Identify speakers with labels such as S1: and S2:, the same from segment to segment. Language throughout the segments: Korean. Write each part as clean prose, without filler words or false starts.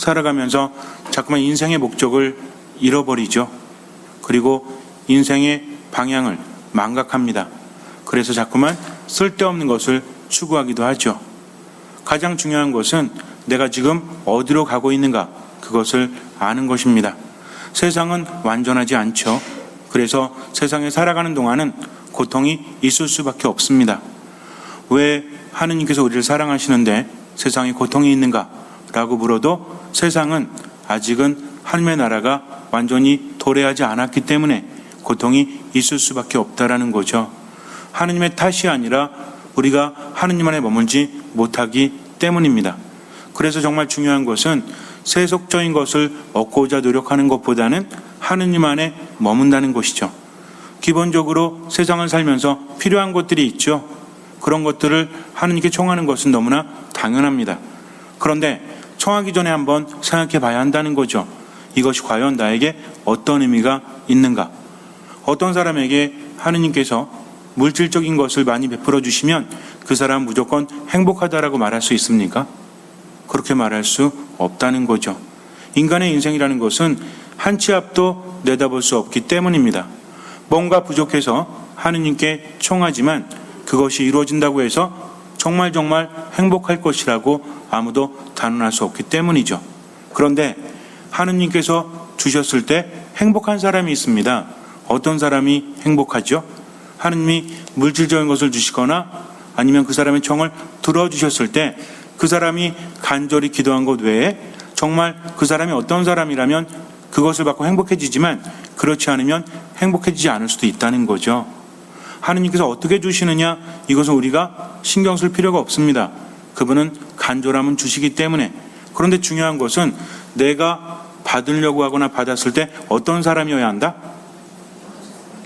S1: 살아가면서 자꾸만 인생의 목적을 잃어버리죠. 그리고 인생의 방향을 망각합니다. 그래서 자꾸만 쓸데없는 것을 추구하기도 하죠. 가장 중요한 것은 내가 지금 어디로 가고 있는가, 그것을 아는 것입니다. 세상은 완전하지 않죠. 그래서 세상에 살아가는 동안은 고통이 있을 수밖에 없습니다. 왜 하느님께서 우리를 사랑하시는데 세상에 고통이 있는가? 라고 물어도 세상은 아직은 하느님의 나라가 완전히 도래하지 않았기 때문에 고통이 있을 수밖에 없다라는 거죠. 하느님의 탓이 아니라 우리가 하느님 안에 머물지 못하기 때문입니다. 그래서 정말 중요한 것은 세속적인 것을 얻고자 노력하는 것보다는 하느님 안에 머문다는 것이죠. 기본적으로 세상을 살면서 필요한 것들이 있죠. 그런 것들을 하느님께 청하는 것은 너무나 당연합니다. 그런데 청하기 전에 한번 생각해 봐야 한다는 거죠. 이것이 과연 나에게 어떤 의미가 있는가? 어떤 사람에게 하느님께서 물질적인 것을 많이 베풀어 주시면 그 사람은 무조건 행복하다라고 말할 수 있습니까? 그렇게 말할 수 없다는 거죠. 인간의 인생이라는 것은 한 치 앞도 내다볼 수 없기 때문입니다. 뭔가 부족해서 하느님께 청하지만 그것이 이루어진다고 해서 정말 행복할 것이라고 아무도 단언할 수 없기 때문이죠. 그런데 하느님께서 주셨을 때 행복한 사람이 있습니다. 어떤 사람이 행복하죠? 하느님이 물질적인 것을 주시거나 아니면 그 사람의 청을 들어주셨을 때 그 사람이 간절히 기도한 것 외에 정말 그 사람이 어떤 사람이라면 그것을 받고 행복해지지만 그렇지 않으면 행복해지지 않을 수도 있다는 거죠. 하느님께서 어떻게 주시느냐, 이것은 우리가 신경 쓸 필요가 없습니다. 그분은 간절함은 주시기 때문에. 그런데 중요한 것은 내가 받으려고 하거나 받았을 때 어떤 사람이어야 한다?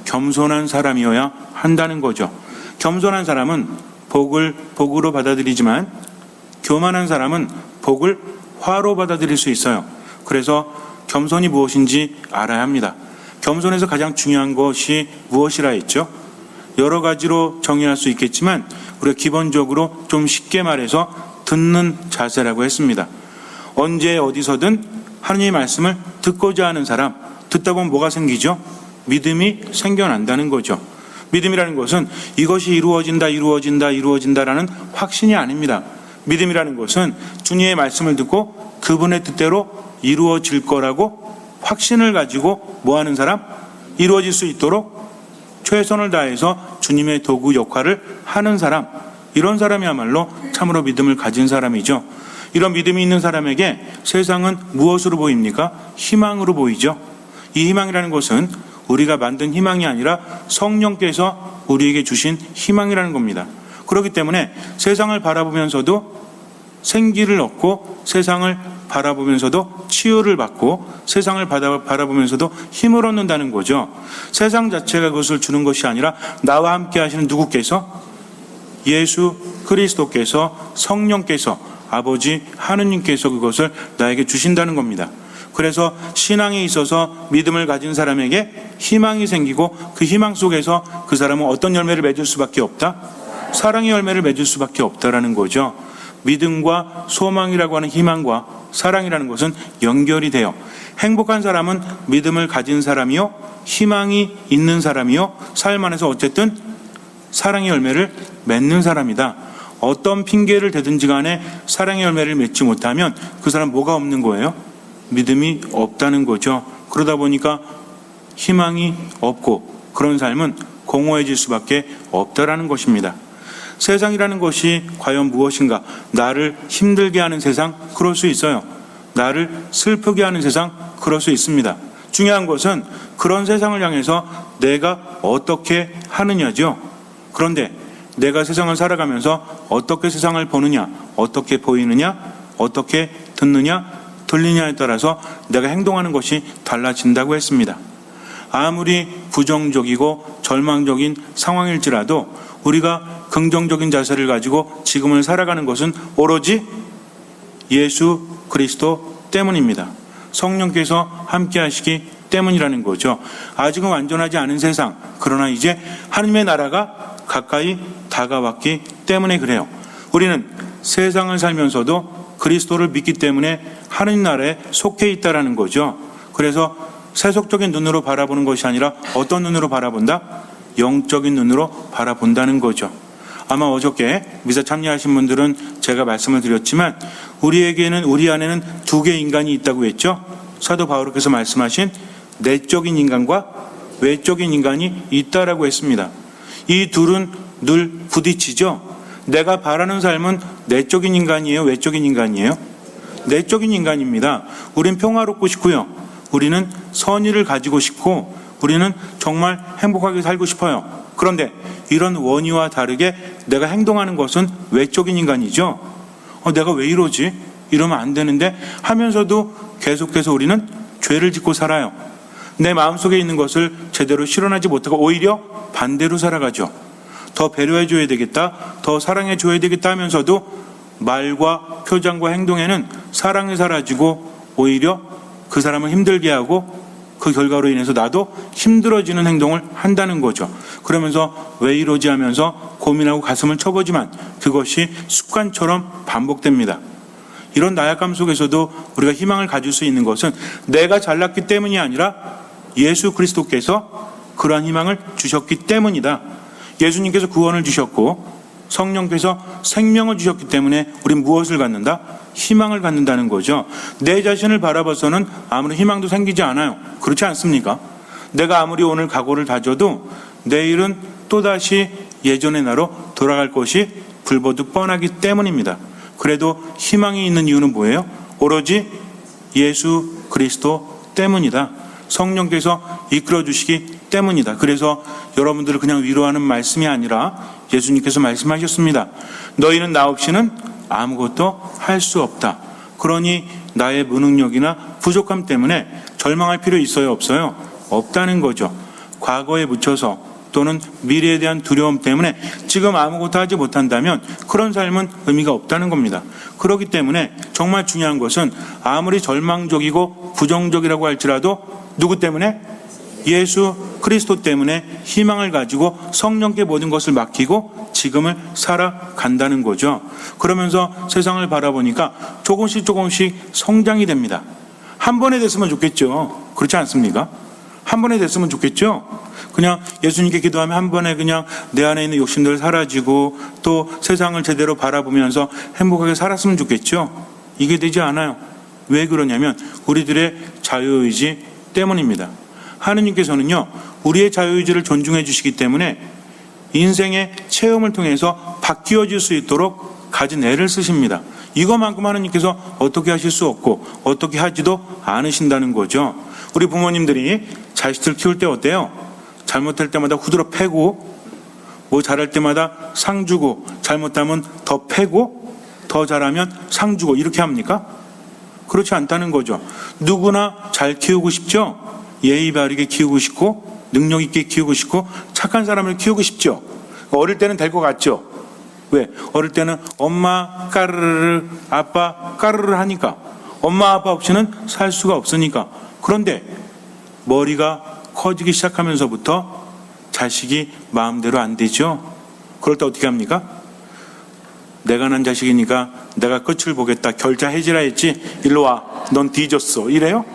S1: 겸손한 사람이어야 한다는 거죠. 겸손한 사람은 복을 복으로 받아들이지만 교만한 사람은 복을 화로 받아들일 수 있어요. 그래서 겸손이 무엇인지 알아야 합니다. 겸손에서 가장 중요한 것이 무엇이라 했죠? 여러 가지로 정의할 수 있겠지만 우리가 기본적으로 좀 쉽게 말해서 듣는 자세라고 했습니다. 언제 어디서든 하느님의 말씀을 듣고자 하는 사람, 듣다 보면 뭐가 생기죠? 믿음이 생겨난다는 거죠. 믿음이라는 것은 이것이 이루어진다라는 확신이 아닙니다. 믿음이라는 것은 주님의 말씀을 듣고 그분의 뜻대로 이루어질 거라고 확신을 가지고 뭐 하는 사람? 이루어질 수 있도록 최선을 다해서 주님의 도구 역할을 하는 사람, 이런 사람이야말로 참으로 믿음을 가진 사람이죠. 이런 믿음이 있는 사람에게 세상은 무엇으로 보입니까? 희망으로 보이죠. 이 희망이라는 것은 우리가 만든 희망이 아니라 성령께서 우리에게 주신 희망이라는 겁니다. 그렇기 때문에 세상을 바라보면서도 생기를 얻고 세상을 바라보면서도 치유를 받고 세상을 바라보면서도 힘을 얻는다는 거죠. 세상 자체가 그것을 주는 것이 아니라 나와 함께 하시는 누구께서? 예수 그리스도께서, 성령께서, 아버지 하느님께서 그것을 나에게 주신다는 겁니다. 그래서 신앙에 있어서 믿음을 가진 사람에게 희망이 생기고 그 희망 속에서 그 사람은 어떤 열매를 맺을 수밖에 없다? 사랑의 열매를 맺을 수밖에 없다라는 거죠. 믿음과 소망이라고 하는 희망과 사랑이라는 것은 연결이 돼요. 행복한 사람은 믿음을 가진 사람이요, 희망이 있는 사람이요, 삶 안에서 어쨌든 사랑의 열매를 맺는 사람이다. 어떤 핑계를 대든지 간에 사랑의 열매를 맺지 못하면 그 사람 뭐가 없는 거예요? 믿음이 없다는 거죠. 그러다 보니까 희망이 없고 그런 삶은 공허해질 수밖에 없다라는 것입니다. 세상이라는 것이 과연 무엇인가? 나를 힘들게 하는 세상? 그럴 수 있어요. 나를 슬프게 하는 세상? 그럴 수 있습니다. 중요한 것은 그런 세상을 향해서 내가 어떻게 하느냐죠. 그런데 내가 세상을 살아가면서 어떻게 세상을 보느냐, 어떻게 보이느냐, 어떻게 듣느냐, 들리냐에 따라서 내가 행동하는 것이 달라진다고 했습니다. 아무리 부정적이고 절망적인 상황일지라도 우리가 긍정적인 자세를 가지고 지금을 살아가는 것은 오로지 예수 그리스도 때문입니다. 성령께서 함께 하시기 때문이라는 거죠. 아직은 완전하지 않은 세상, 그러나 이제 하나님의 나라가 가까이 다가왔기 때문에 그래요. 우리는 세상을 살면서도 그리스도를 믿기 때문에 하느님 나라에 속해 있다라는 거죠. 그래서 세속적인 눈으로 바라보는 것이 아니라 어떤 눈으로 바라본다? 영적인 눈으로 바라본다는 거죠. 아마 어저께 미사 참여하신 분들은 제가 말씀을 드렸지만 우리 안에는 두 개의 인간이 있다고 했죠. 사도 바울께서 말씀하신 내적인 인간과 외적인 인간이 있다라고 했습니다. 이 둘은 늘 부딪히죠. 내가 바라는 삶은 내적인 인간이에요? 외적인 인간이에요? 내적인 인간입니다. 우린 평화롭고 싶고요. 우리는 선의를 가지고 싶고 우리는 정말 행복하게 살고 싶어요. 그런데 이런 원의와 다르게 내가 행동하는 것은 외적인 인간이죠. 내가 왜 이러지? 이러면 안 되는데 하면서도 계속해서 우리는 죄를 짓고 살아요. 내 마음속에 있는 것을 제대로 실현하지 못하고 오히려 반대로 살아가죠. 더 배려해줘야 되겠다, 더 사랑해줘야 되겠다 하면서도 말과 표정과 행동에는 사랑이 사라지고 오히려 그 사람을 힘들게 하고 그 결과로 인해서 나도 힘들어지는 행동을 한다는 거죠. 그러면서 왜 이러지 하면서 고민하고 가슴을 쳐보지만 그것이 습관처럼 반복됩니다. 이런 나약함 속에서도 우리가 희망을 가질 수 있는 것은 내가 잘났기 때문이 아니라 예수 그리스도께서 그러한 희망을 주셨기 때문이다. 예수님께서 구원을 주셨고 성령께서 생명을 주셨기 때문에 우리는 무엇을 갖는다? 희망을 갖는다는 거죠. 내 자신을 바라봐서는 아무런 희망도 생기지 않아요. 그렇지 않습니까? 내가 아무리 오늘 각오를 다져도 내일은 또다시 예전의 나로 돌아갈 것이 불보듯 뻔하기 때문입니다. 그래도 희망이 있는 이유는 뭐예요? 오로지 예수 그리스도 때문이다. 성령께서 이끌어 주시기 때문이다. 그래서 여러분들을 그냥 위로하는 말씀이 아니라 예수님께서 말씀하셨습니다. 너희는 나 없이는 아무것도 할 수 없다. 그러니 나의 무능력이나 부족함 때문에 절망할 필요 있어요? 없어요? 없다는 거죠. 과거에 묻혀서 또는 미래에 대한 두려움 때문에 지금 아무것도 하지 못한다면 그런 삶은 의미가 없다는 겁니다. 그렇기 때문에 정말 중요한 것은 아무리 절망적이고 부정적이라고 할지라도 누구 때문에? 예수 그리스도 때문에 희망을 가지고 성령께 모든 것을 맡기고 지금을 살아간다는 거죠. 그러면서 세상을 바라보니까 조금씩 성장이 됩니다. 한 번에 됐으면 좋겠죠. 그렇지 않습니까? 한 번에 됐으면 좋겠죠. 그냥 예수님께 기도하면 한 번에 그냥 내 안에 있는 욕심들 사라지고 또 세상을 제대로 바라보면서 행복하게 살았으면 좋겠죠. 이게 되지 않아요. 왜 그러냐면 우리들의 자유의지 때문입니다. 하느님께서는요, 우리의 자유의지를 존중해 주시기 때문에 인생의 체험을 통해서 바뀌어질 수 있도록 가진 애를 쓰십니다. 이것만큼 하느님께서 어떻게 하실 수 없고 어떻게 하지도 않으신다는 거죠. 우리 부모님들이 자식들 키울 때 어때요? 잘못할 때마다 후드러 패고 뭐 잘할 때마다 상 주고 잘못하면 더 패고 더 잘하면 상 주고 이렇게 합니까? 그렇지 않다는 거죠. 누구나 잘 키우고 싶죠? 예의 바르게 키우고 싶고 능력 있게 키우고 싶고 착한 사람을 키우고 싶죠. 어릴 때는 될 것 같죠. 왜? 어릴 때는 엄마 까르르 아빠 까르르 하니까 엄마 아빠 없이는 살 수가 없으니까. 그런데 머리가 커지기 시작하면서부터 자식이 마음대로 안 되죠. 그럴 때 어떻게 합니까? 내가 난 자식이니까 내가 끝을 보겠다. 결자 해지라 했지. 일로 와. 넌 뒤졌어. 이래요?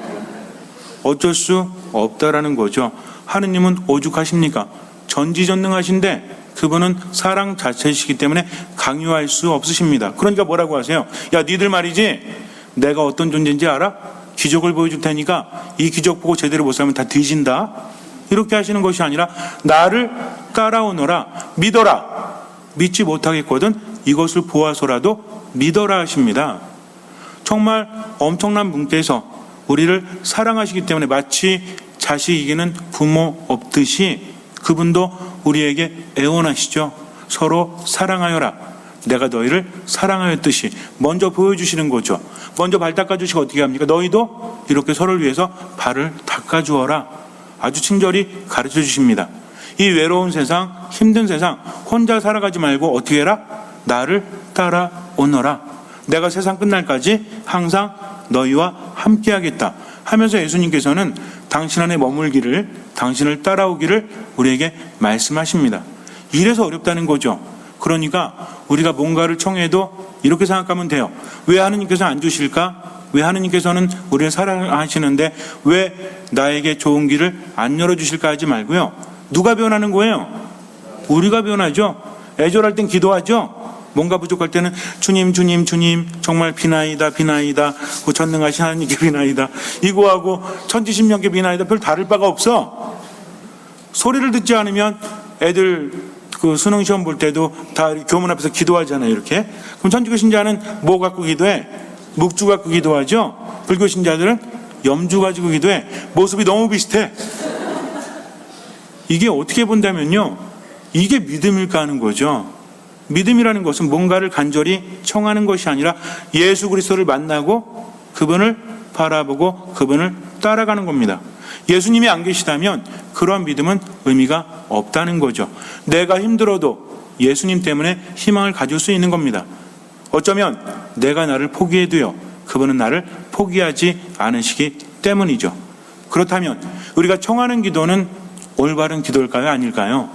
S1: 어쩔 수 없다라는 거죠. 하느님은 오죽하십니까? 전지전능하신데 그분은 사랑 자체이시기 때문에 강요할 수 없으십니다. 그러니까 뭐라고 하세요? 야, 니들 말이지 내가 어떤 존재인지 알아? 기적을 보여줄 테니까 이 기적 보고 제대로 못 살면 다 뒤진다. 이렇게 하시는 것이 아니라 나를 따라오너라. 믿어라. 믿지 못하겠거든 이것을 보아서라도 믿어라 하십니다. 정말 엄청난 분께서 우리를 사랑하시기 때문에 마치 자식 이기는 부모 없듯이 그분도 우리에게 애원하시죠. 서로 사랑하여라. 내가 너희를 사랑하였듯이 먼저 보여주시는 거죠. 먼저 발 닦아주시고 어떻게 합니까? 너희도 이렇게 서로를 위해서 발을 닦아주어라. 아주 친절히 가르쳐 주십니다. 이 외로운 세상, 힘든 세상 혼자 살아가지 말고 어떻게 해라? 나를 따라오너라. 내가 세상 끝날까지 항상 너희와 함께하겠다 하면서 예수님께서는 당신 안에 머물기를, 당신을 따라오기를 우리에게 말씀하십니다. 이래서 어렵다는 거죠. 그러니까 우리가 뭔가를 청해도 이렇게 생각하면 돼요. 왜 하느님께서 안 주실까? 왜 하느님께서는 우리를 사랑하시는데 왜 나에게 좋은 길을 안 열어주실까 하지 말고요. 누가 변하는 거예요? 우리가 변하죠. 애절할 땐 기도하죠. 뭔가 부족할 때는 주님 주님 주님 정말 비나이다 비나이다 그 전능하신 하나님께 비나이다 이거하고 천지신명께 비나이다 별 다를 바가 없어. 소리를 듣지 않으면 애들 그 수능 시험 볼 때도 다 교문 앞에서 기도하잖아요. 이렇게. 그럼 천주교 신자는 뭐 갖고 기도해? 묵주 갖고 기도하죠. 불교 신자들은 염주 가지고 기도해. 모습이 너무 비슷해. 이게 어떻게 본다면요, 이게 믿음일까 하는 거죠. 믿음이라는 것은 뭔가를 간절히 청하는 것이 아니라 예수 그리스도를 만나고 그분을 바라보고 그분을 따라가는 겁니다. 예수님이 안 계시다면 그러한 믿음은 의미가 없다는 거죠. 내가 힘들어도 예수님 때문에 희망을 가질 수 있는 겁니다. 어쩌면 내가 나를 포기해도요, 그분은 나를 포기하지 않으시기 때문이죠. 그렇다면 우리가 청하는 기도는 올바른 기도일까요? 아닐까요?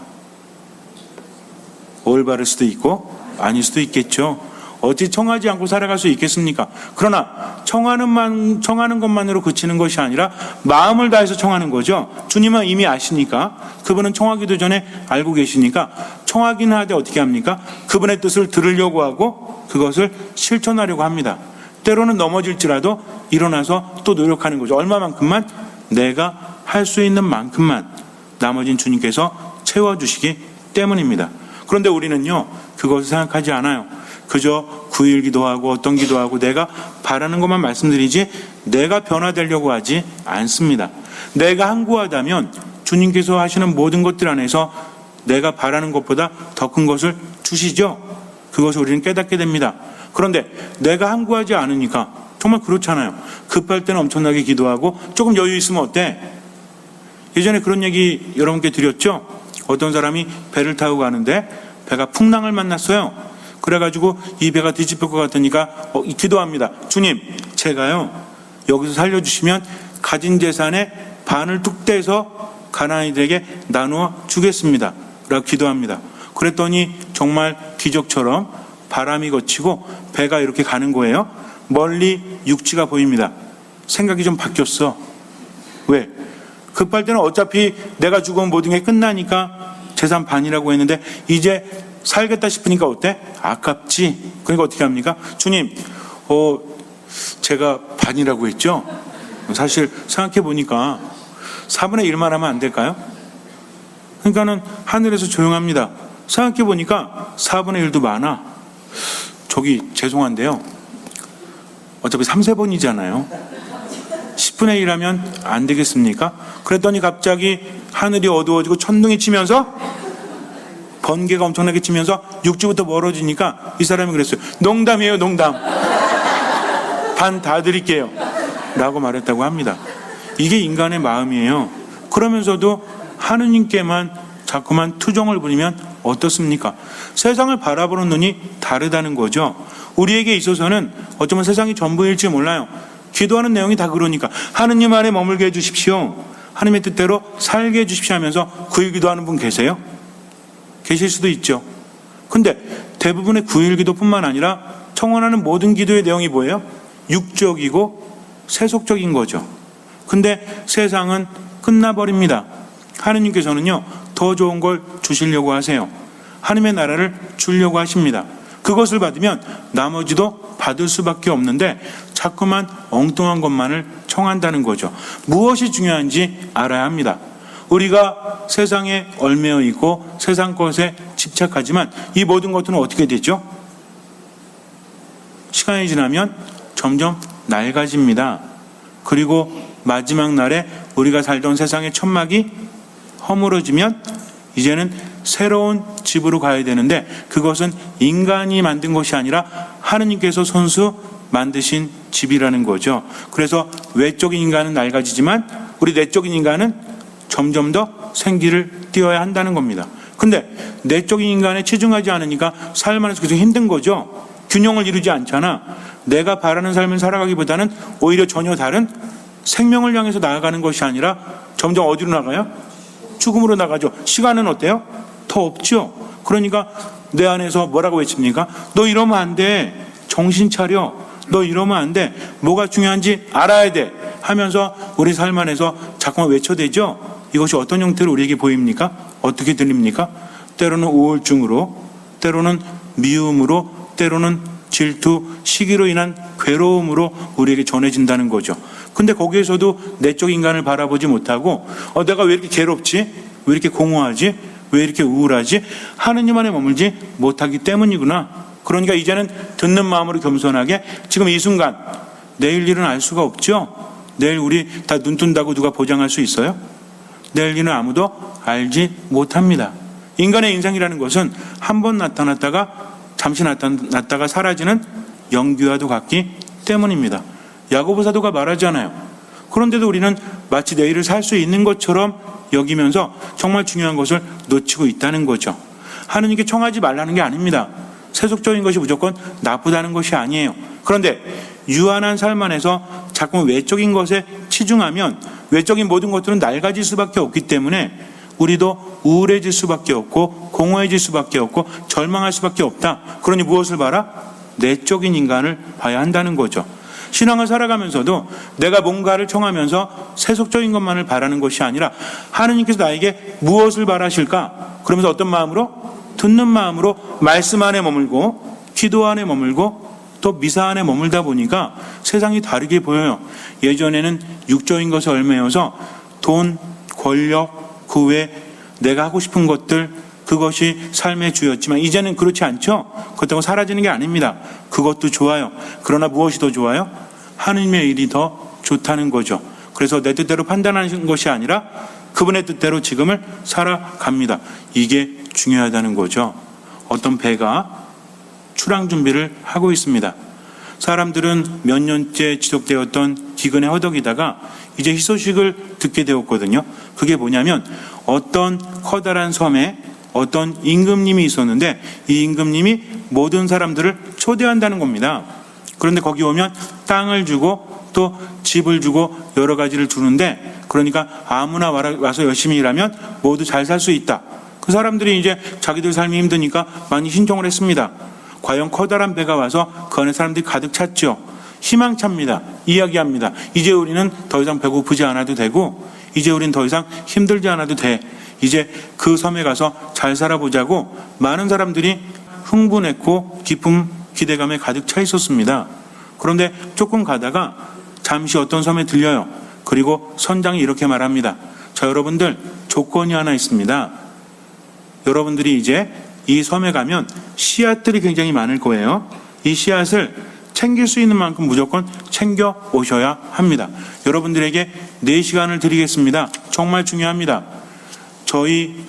S1: 올바를 수도 있고 아닐 수도 있겠죠. 어찌 청하지 않고 살아갈 수 있겠습니까? 그러나 청하는 것만으로 그치는 것이 아니라 마음을 다해서 청하는 거죠. 주님은 이미 아시니까, 그분은 청하기도 전에 알고 계시니까 청하기는 하되 어떻게 합니까? 그분의 뜻을 들으려고 하고 그것을 실천하려고 합니다. 때로는 넘어질지라도 일어나서 또 노력하는 거죠. 얼마만큼만? 내가 할 수 있는 만큼만 나머진 주님께서 채워주시기 때문입니다. 그런데 우리는요, 그것을 생각하지 않아요. 그저 9일 기도하고 어떤 기도하고 내가 바라는 것만 말씀드리지 내가 변화되려고 하지 않습니다. 내가 항구하다면 주님께서 하시는 모든 것들 안에서 내가 바라는 것보다 더 큰 것을 주시죠. 그것을 우리는 깨닫게 됩니다. 그런데 내가 항구하지 않으니까 정말 그렇잖아요. 급할 때는 엄청나게 기도하고 조금 여유 있으면 어때? 예전에 그런 얘기 여러분께 드렸죠. 어떤 사람이 배를 타고 가는데 배가 풍랑을 만났어요. 그래가지고 이 배가 뒤집힐 것 같으니까 기도합니다. 주님, 제가요 여기서 살려주시면 가진 재산의 반을 뚝 떼서 가난이들에게 나누어 주겠습니다 라고 기도합니다. 그랬더니 정말 기적처럼 바람이 거치고 배가 이렇게 가는 거예요. 멀리 육지가 보입니다. 생각이 좀 바뀌었어. 왜? 급할 때는 어차피 내가 죽으면 모든 게 끝나니까 재산 반이라고 했는데 이제 살겠다 싶으니까 어때? 아깝지. 그러니까 어떻게 합니까? 주님, 제가 반이라고 했죠? 사실 생각해 보니까 4분의 1만 하면 안 될까요? 그러니까는 하늘에서 조용합니다. 생각해 보니까 4분의 1도 많아. 저기 죄송한데요, 어차피 3세번이잖아요 10분의 1 하면 안 되겠습니까? 그랬더니 갑자기 하늘이 어두워지고 천둥이 치면서 번개가 엄청나게 치면서 육지부터 멀어지니까 이 사람이 그랬어요. 농담이에요, 농담. 반 다 드릴게요 라고 말했다고 합니다. 이게 인간의 마음이에요. 그러면서도 하느님께만 자꾸만 투정을 부리면 어떻습니까? 세상을 바라보는 눈이 다르다는 거죠. 우리에게 있어서는 어쩌면 세상이 전부일지 몰라요. 기도하는 내용이 다 그러니까 하느님 안에 머물게 해주십시오, 하느님의 뜻대로 살게 해주십시오 하면서 9일 기도하는 분 계세요? 계실 수도 있죠. 근데 대부분의 9일 기도뿐만 아니라 청원하는 모든 기도의 내용이 뭐예요? 육적이고 세속적인 거죠. 근데 세상은 끝나버립니다. 하느님께서는요, 더 좋은 걸 주시려고 하세요. 하느님의 나라를 주려고 하십니다. 그것을 받으면 나머지도 받을 수밖에 없는데 자꾸만 엉뚱한 것만을 청한다는 거죠. 무엇이 중요한지 알아야 합니다. 우리가 세상에 얽매여 있고 세상 것에 집착하지만 이 모든 것들은 어떻게 되죠? 시간이 지나면 점점 낡아집니다. 그리고 마지막 날에 우리가 살던 세상의 천막이 허물어지면 이제는 새로운 집으로 가야 되는데 그것은 인간이 만든 것이 아니라 하느님께서 손수 만드신 집이라는 거죠. 그래서 외적인 인간은 낡아지지만 우리 내적인 인간은 점점 더 생기를 띄어야 한다는 겁니다. 근데 내적인 인간에 치중하지 않으니까 삶 안에서 계속 힘든 거죠. 균형을 이루지 않잖아. 내가 바라는 삶을 살아가기보다는 오히려 전혀 다른 생명을 향해서 나아가는 것이 아니라 점점 어디로 나가요? 죽음으로 나가죠. 시간은 어때요? 더 없죠. 그러니까 내 안에서 뭐라고 외칩니까? 너 이러면 안 돼. 정신 차려. 너 이러면 안 돼. 뭐가 중요한지 알아야 돼. 하면서 우리 삶 안에서 자꾸만 외쳐대죠. 이것이 어떤 형태로 우리에게 보입니까? 어떻게 들립니까? 때로는 우울증으로, 때로는 미움으로, 때로는 질투, 시기로 인한 괴로움으로 우리에게 전해진다는 거죠. 근데 거기에서도 내적 인간을 바라보지 못하고 내가 왜 이렇게 괴롭지? 왜 이렇게 공허하지? 왜 이렇게 우울하지? 하느님 안에 머물지 못하기 때문이구나. 그러니까 이제는 듣는 마음으로 겸손하게 지금 이 순간 내일 일은 알 수가 없죠. 내일 우리 다 눈 뜬다고 누가 보장할 수 있어요? 내일 일은 아무도 알지 못합니다. 인간의 인생이라는 것은 한 번 나타났다가 잠시 나타났다가 사라지는 연기와도 같기 때문입니다. 야고보 사도가 말하잖아요. 그런데도 우리는 마치 내일을 살 수 있는 것처럼 여기면서 정말 중요한 것을 놓치고 있다는 거죠. 하느님께 청하지 말라는 게 아닙니다. 세속적인 것이 무조건 나쁘다는 것이 아니에요. 그런데 유한한 삶 안에서 자꾸 외적인 것에 치중하면 외적인 모든 것들은 낡아질 수밖에 없기 때문에 우리도 우울해질 수밖에 없고 공허해질 수밖에 없고 절망할 수밖에 없다. 그러니 무엇을 봐라? 내적인 인간을 봐야 한다는 거죠. 신앙을 살아가면서도 내가 뭔가를 청하면서 세속적인 것만을 바라는 것이 아니라 하느님께서 나에게 무엇을 바라실까? 그러면서 어떤 마음으로? 듣는 마음으로 말씀 안에 머물고 기도 안에 머물고 또 미사 안에 머물다 보니까 세상이 다르게 보여요. 예전에는 육적인 것에 얽매여서 돈, 권력, 그 외 내가 하고 싶은 것들 그것이 삶의 주였지만 이제는 그렇지 않죠. 그렇다고 사라지는 게 아닙니다. 그것도 좋아요. 그러나 무엇이 더 좋아요? 하느님의 일이 더 좋다는 거죠. 그래서 내 뜻대로 판단하는 것이 아니라 그분의 뜻대로 지금을 살아갑니다. 이게 중요하다는 거죠. 어떤 배가 출항 준비를 하고 있습니다. 사람들은 몇 년째 지속되었던 기근에 허덕이다가 이제 희소식을 듣게 되었거든요. 그게 뭐냐면 어떤 커다란 섬에 어떤 임금님이 있었는데 이 임금님이 모든 사람들을 초대한다는 겁니다. 그런데 거기 오면 땅을 주고 또 집을 주고 여러 가지를 주는데 그러니까 아무나 와서 열심히 일하면 모두 잘 살 수 있다. 그 사람들이 이제 자기들 삶이 힘드니까 많이 신청을 했습니다. 과연 커다란 배가 와서 그 안에 사람들이 가득 찼죠. 희망찹니다. 이야기합니다. 이제 우리는 더 이상 배고프지 않아도 되고 이제 우리는 더 이상 힘들지 않아도 돼. 이제 그 섬에 가서 잘 살아보자고 많은 사람들이 흥분했고 기쁨, 기대감에 가득 차 있었습니다. 그런데 조금 가다가 잠시 어떤 섬에 들려요. 그리고 선장이 이렇게 말합니다. 자, 여러분들 조건이 하나 있습니다. 여러분들이 이제 이 섬에 가면 씨앗들이 굉장히 많을 거예요. 이 씨앗을 챙길 수 있는 만큼 무조건 챙겨 오셔야 합니다. 여러분들에게 4시간을 드리겠습니다. 정말 중요합니다. 저희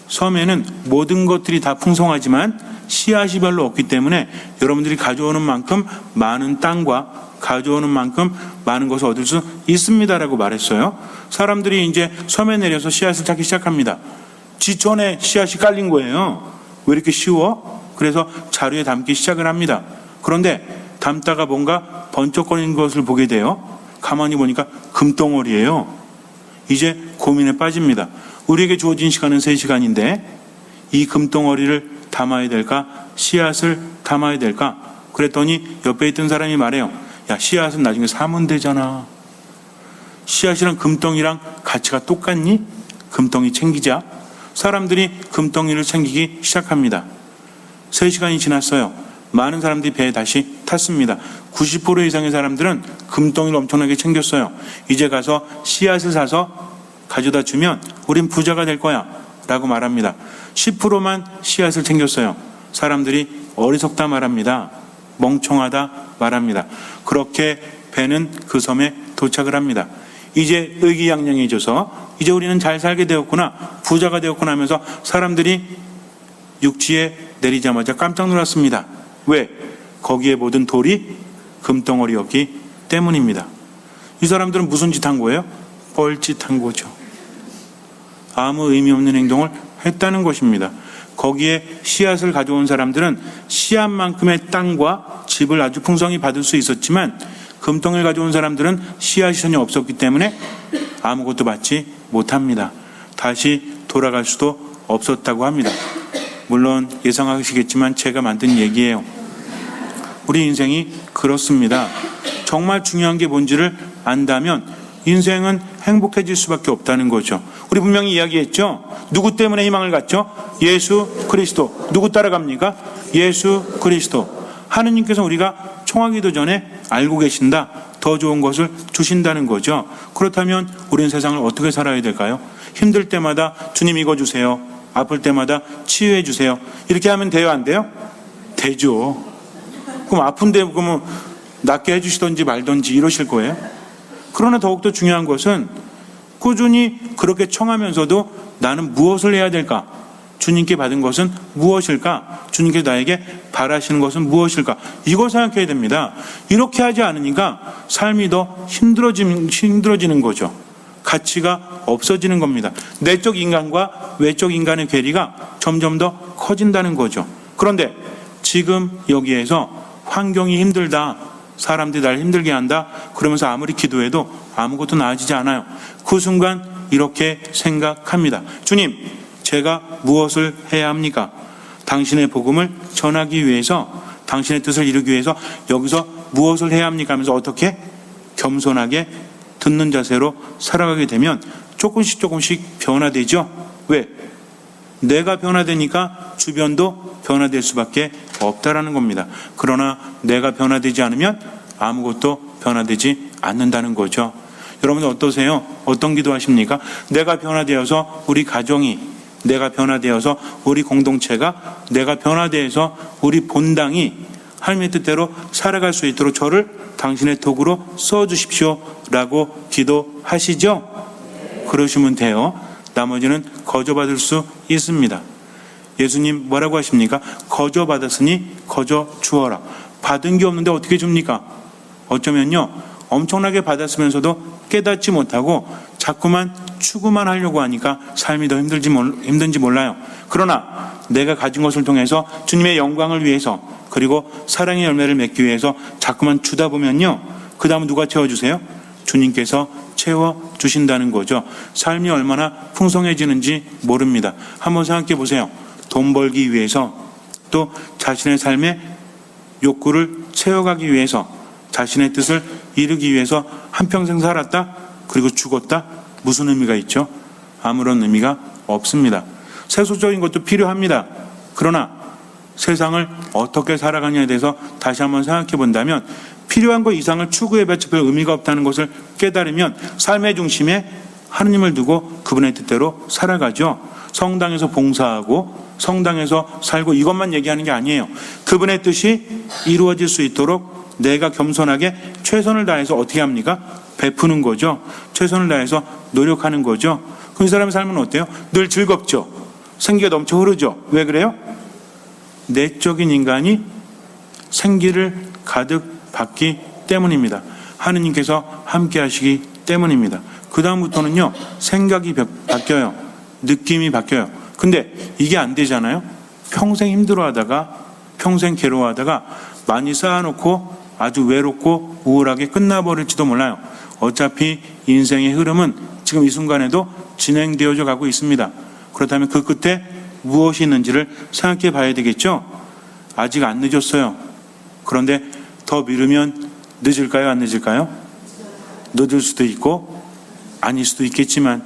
S1: 섬에는 모든 것들이 다 풍성하지만 씨앗이 별로 없기 때문에 여러분들이 가져오는 만큼 많은 땅과 가져오는 만큼 많은 것을 얻을 수 있습니다라고 말했어요. 사람들이 이제 섬에 내려서 씨앗을 찾기 시작합니다. 지천에 씨앗이 깔린 거예요. 왜 이렇게 쉬워? 그래서 자루에 담기 시작을 합니다. 그런데 담다가 뭔가 번쩍거리는 것을 보게 돼요. 가만히 보니까 금덩어리예요. 이제 고민에 빠집니다. 우리에게 주어진 시간은 3시간인데 이 금덩어리를 담아야 될까? 씨앗을 담아야 될까? 그랬더니 옆에 있던 사람이 말해요. 야, 씨앗은 나중에 사면 되잖아. 씨앗이랑 금덩이랑 가치가 똑같니? 금덩이 챙기자. 사람들이 금덩이를 챙기기 시작합니다. 3시간이 지났어요. 많은 사람들이 배에 다시 탔습니다. 90% 이상의 사람들은 금덩이를 엄청나게 챙겼어요. 이제 가서 씨앗을 사서 가져다 주면 우린 부자가 될 거야 라고 말합니다. 10%만 씨앗을 챙겼어요. 사람들이 어리석다 말합니다. 멍청하다 말합니다. 그렇게 배는 그 섬에 도착을 합니다. 이제 의기양양해져서 이제 우리는 잘 살게 되었구나, 부자가 되었구나 하면서 사람들이 육지에 내리자마자 깜짝 놀랐습니다. 왜? 거기에 모든 돌이 금덩어리였기 때문입니다. 이 사람들은 무슨 짓 한 거예요? 뻘짓한 거죠. 아무 의미 없는 행동을 했다는 것입니다. 거기에 씨앗을 가져온 사람들은 씨앗만큼의 땅과 집을 아주 풍성히 받을 수 있었지만 금덩이를 가져온 사람들은 씨앗이 전혀 없었기 때문에 아무것도 받지 못합니다. 다시 돌아갈 수도 없었다고 합니다. 물론 예상하시겠지만 제가 만든 얘기예요. 우리 인생이 그렇습니다. 정말 중요한 게 뭔지를 안다면 인생은 행복해질 수밖에 없다는 거죠. 우리 분명히 이야기했죠. 누구 때문에 희망을 갖죠? 예수 그리스도. 누구 따라갑니까? 예수 그리스도. 하느님께서 우리가 청하기도 전에 알고 계신다. 더 좋은 것을 주신다는 거죠. 그렇다면 우리는 세상을 어떻게 살아야 될까요? 힘들 때마다 주님 이거 주세요. 아플 때마다 치유해 주세요. 이렇게 하면 돼요, 안 돼요? 되죠. 그럼 아픈데 그러면 낫게 해주시던지 말던지 이러실 거예요? 그러나 더욱더 중요한 것은 꾸준히 그렇게 청하면서도 나는 무엇을 해야 될까? 주님께 받은 것은 무엇일까? 주님께 나에게 바라시는 것은 무엇일까? 이걸 생각해야 됩니다. 이렇게 하지 않으니까 삶이 더 힘들어지는 거죠. 가치가 없어지는 겁니다. 내적 인간과 외적 인간의 괴리가 점점 더 커진다는 거죠. 그런데 지금 여기에서 환경이 힘들다, 사람들이 날 힘들게 한다, 그러면서 아무리 기도해도 아무것도 나아지지 않아요. 그 순간 이렇게 생각합니다. 주님, 제가 무엇을 해야 합니까? 당신의 복음을 전하기 위해서, 당신의 뜻을 이루기 위해서 여기서 무엇을 해야 합니까? 하면서 어떻게 겸손하게 듣는 자세로 살아가게 되면 조금씩 변화되죠. 왜? 내가 변화되니까 주변도 변화될 수밖에 없다라는 겁니다. 그러나 내가 변화되지 않으면 아무것도 변화되지 않는다는 거죠. 여러분 어떠세요? 어떤 기도하십니까? 내가 변화되어서 우리 가정이, 내가 변화되어서 우리 공동체가, 내가 변화되어서 우리 본당이 하나님의 뜻대로 살아갈 수 있도록 저를 당신의 도구로 써주십시오 라고 기도하시죠? 그러시면 돼요. 나머지는 거저받을 수 있습니다. 예수님 뭐라고 하십니까? 거저받았으니 거저 주어라. 받은 게 없는데 어떻게 줍니까? 어쩌면요, 엄청나게 받았으면서도 깨닫지 못하고 자꾸만 추구만 하려고 하니까 삶이 더 힘든지 몰라요. 그러나 내가 가진 것을 통해서 주님의 영광을 위해서, 그리고 사랑의 열매를 맺기 위해서 자꾸만 주다 보면요, 그 다음은 누가 채워주세요? 주님께서 채워주신다는 거죠. 삶이 얼마나 풍성해지는지 모릅니다. 한번 생각해 보세요. 돈 벌기 위해서, 또 자신의 삶의 욕구를 채워가기 위해서, 자신의 뜻을 이루기 위해서 한평생 살았다, 그리고 죽었다. 무슨 의미가 있죠? 아무런 의미가 없습니다. 세속적인 것도 필요합니다. 그러나 세상을 어떻게 살아가냐에 대해서 다시 한번 생각해 본다면, 필요한 것 이상을 추구해봤자 별 의미가 없다는 것을 깨달으면 삶의 중심에 하느님을 두고 그분의 뜻대로 살아가죠. 성당에서 봉사하고 성당에서 살고 이것만 얘기하는 게 아니에요. 그분의 뜻이 이루어질 수 있도록 내가 겸손하게 최선을 다해서 어떻게 합니까? 베푸는 거죠. 최선을 다해서 노력하는 거죠. 그 사람의 삶은 어때요? 늘 즐겁죠. 생기가 넘쳐 흐르죠. 왜 그래요? 내적인 인간이 생기를 가득 받기 때문입니다. 하느님께서 함께 하시기 때문입니다. 그 다음부터는요, 생각이 바뀌어요. 느낌이 바뀌어요. 근데 이게 안 되잖아요. 평생 힘들어하다가, 평생 괴로워하다가 많이 쌓아놓고 아주 외롭고 우울하게 끝나버릴지도 몰라요. 어차피 인생의 흐름은 지금 이 순간에도 진행되어져 가고 있습니다. 그렇다면 그 끝에 무엇이 있는지를 생각해 봐야 되겠죠? 아직 안 늦었어요. 그런데 더 미루면 늦을까요? 안 늦을까요? 늦을 수도 있고 아닐 수도 있겠지만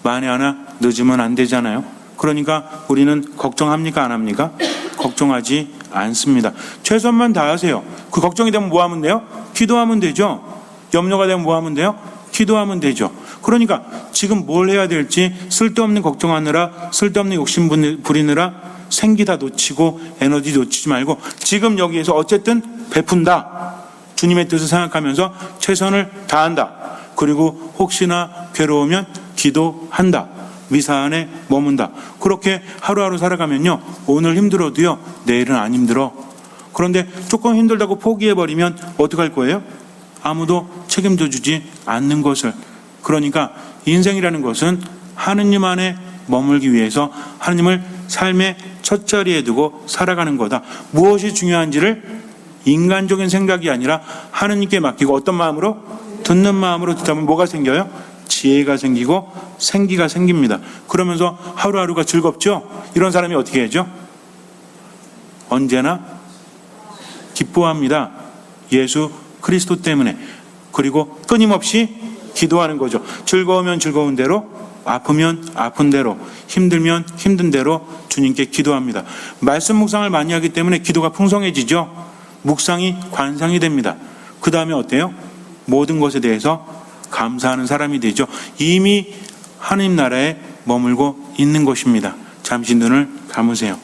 S1: 만에 하나 늦으면 안 되잖아요. 그러니까 우리는 걱정합니까? 안 합니까? 걱정하지 않습니다. 최선만 다하세요. 그 걱정이 되면 뭐 하면 돼요? 기도하면 되죠. 염려가 되면 뭐 하면 돼요? 기도하면 되죠. 그러니까 지금 뭘 해야 될지 쓸데없는 걱정하느라, 쓸데없는 욕심 부리느라 생기 다 놓치고 에너지 놓치지 말고 지금 여기에서 어쨌든 베푼다. 주님의 뜻을 생각하면서 최선을 다한다. 그리고 혹시나 괴로우면 기도한다. 미사 안에 머문다. 그렇게 하루하루 살아가면요, 오늘 힘들어도요, 내일은 안 힘들어. 그런데 조금 힘들다고 포기해버리면 어떡할 거예요? 아무도 책임져 주지 않는 것을. 그러니까 인생이라는 것은 하느님 안에 머물기 위해서 하느님을 삶의 첫 자리에 두고 살아가는 거다. 무엇이 중요한지를 인간적인 생각이 아니라 하느님께 맡기고 어떤 마음으로? 듣는 마음으로 듣다 보면 뭐가 생겨요? 지혜가 생기고 생기가 생깁니다. 그러면서 하루하루가 즐겁죠? 이런 사람이 어떻게 하죠? 언제나 기뻐합니다. 예수 그리스도 때문에. 그리고 끊임없이 기도하는 거죠. 즐거우면 즐거운 대로, 아프면 아픈 대로, 힘들면 힘든 대로 주님께 기도합니다. 말씀 묵상을 많이 하기 때문에 기도가 풍성해지죠. 묵상이 관상이 됩니다. 그 다음에 어때요? 모든 것에 대해서 감사하는 사람이 되죠. 이미 하나님 나라에 머물고 있는 것입니다. 잠시 눈을 감으세요.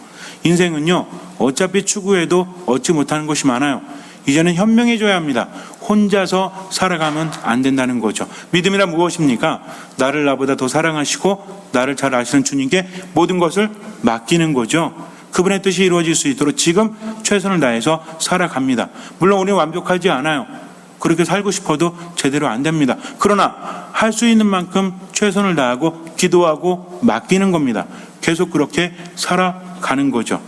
S1: 인생은요, 어차피 추구해도 얻지 못하는 것이 많아요. 이제는 현명해져야 합니다. 혼자서 살아가면 안 된다는 거죠. 믿음이란 무엇입니까? 나를 나보다 더 사랑하시고 나를 잘 아시는 주님께 모든 것을 맡기는 거죠. 그분의 뜻이 이루어질 수 있도록 지금 최선을 다해서 살아갑니다. 물론 우리는 완벽하지 않아요. 그렇게 살고 싶어도 제대로 안 됩니다. 그러나 할 수 있는 만큼 최선을 다하고 기도하고 맡기는 겁니다. 계속 그렇게 살아가는 거죠.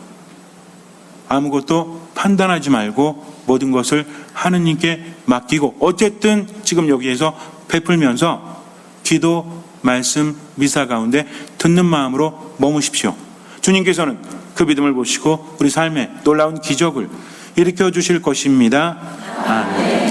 S1: 아무것도 판단하지 말고 모든 것을 하느님께 맡기고, 어쨌든 지금 여기에서 베풀면서 기도, 말씀, 미사 가운데 듣는 마음으로 머무십시오. 주님께서는 그 믿음을 보시고 우리 삶에 놀라운 기적을 일으켜 주실 것입니다. 아멘.